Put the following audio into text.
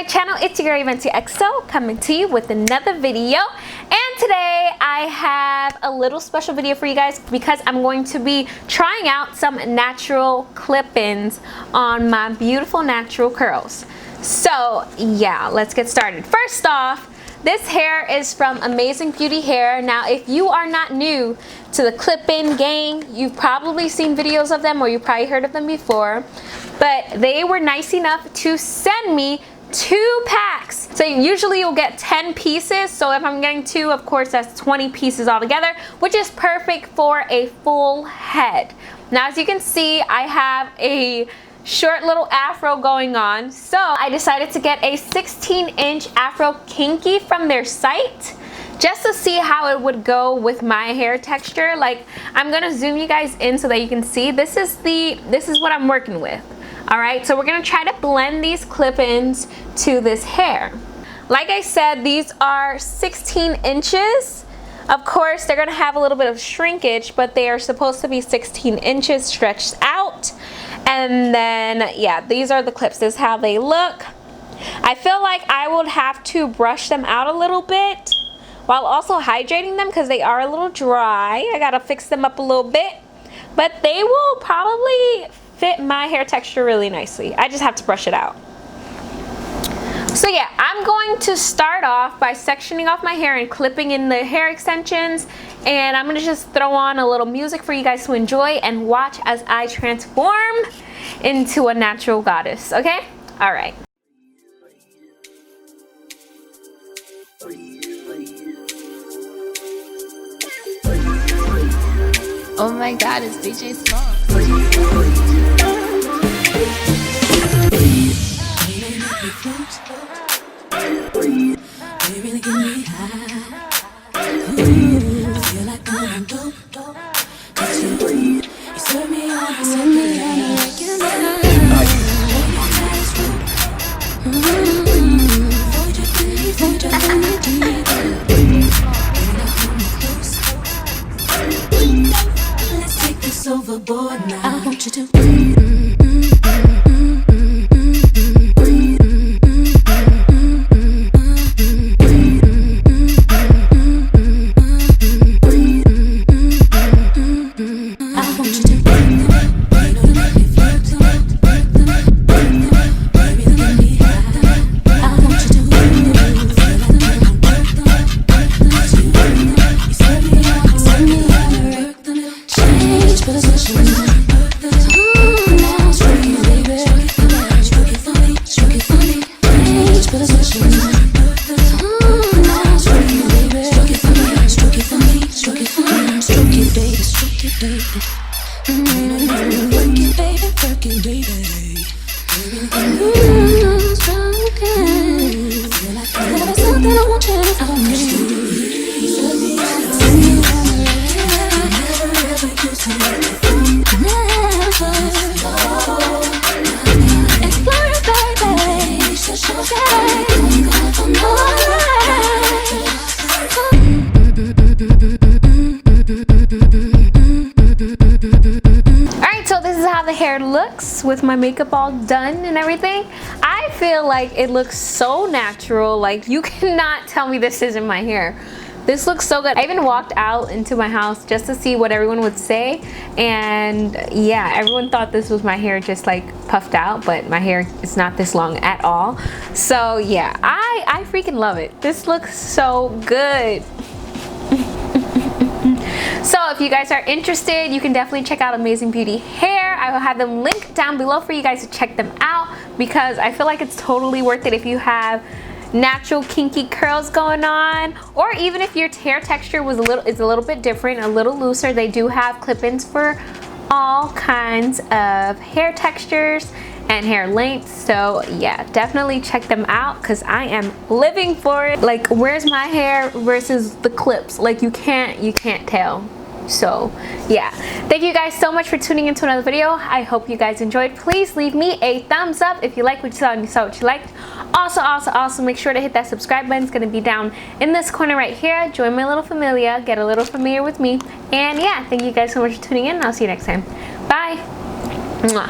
channel. It's your girl Venti XO coming to you with another video, and today I have a little special video for you guys because I'm going to be trying out some natural clip-ins on my beautiful natural curls. So yeah, let's get started. First off, this hair is from Amazing Beauty Hair. Now if you are not new to the clip-in gang, you've probably seen videos of them or you've probably heard of them before, but they were nice enough to send me 2 packs. So usually you'll get 10 pieces, so if I'm getting 2, of course that's 20 pieces altogether, which is perfect for a full head. Now as you can see, I have a short little afro going on, so I decided to get a 16-inch afro kinky from their site just to see how it would go with my hair texture. Like, I'm gonna zoom you guys in so that you can see. This is what I'm working with. All right, so we're gonna try to blend these clip-ins to this hair. Like I said, these are 16 inches. Of course, they're gonna have a little bit of shrinkage, but they are supposed to be 16 inches stretched out. And then, yeah, these are the clips. This is how they look. I feel like I would have to brush them out a little bit while also hydrating them because they are a little dry. I gotta fix them up a little bit, but they will probably fit my hair texture really nicely. I just have to brush it out. So yeah, I'm going to start off by sectioning off my hair and clipping in the hair extensions, and I'm gonna just throw on a little music for you guys to enjoy and watch as I transform into a natural goddess, okay? All right. Oh my God, it's DJ Small. They really get me high. Ooh, I feel like I'm dope. But you serve me on the let's take this overboard now. I want you to the hair looks with my makeup all done and everything. I feel like it looks so natural. Like, you cannot tell me this isn't my hair. This looks so good. I even walked out into my house just to see what everyone would say, and yeah, everyone thought this was my hair just like puffed out, but my hair is not this long at all. So yeah, I freaking love it. This looks so good. So if you guys are interested, you can definitely check out Amazing Beauty Hair. I will have them linked down below for you guys to check them out because I feel like it's totally worth it if you have natural kinky curls going on, or even if your hair texture is a little bit different, a little looser. They do have clip-ins for all kinds of hair textures and hair lengths. So yeah, definitely check them out because I am living for it. Like, where's my hair versus the clips? Like, you can't tell. So yeah, thank you guys so much for tuning into another video. I hope you guys enjoyed. Please leave me a thumbs up if you like what you saw and you saw what you liked. Also make sure to hit that subscribe button. It's going to be down in this corner right here. Join my little familia, get a little familiar with me, and yeah, thank you guys so much for tuning in. I'll see you next time. Bye. Mwah.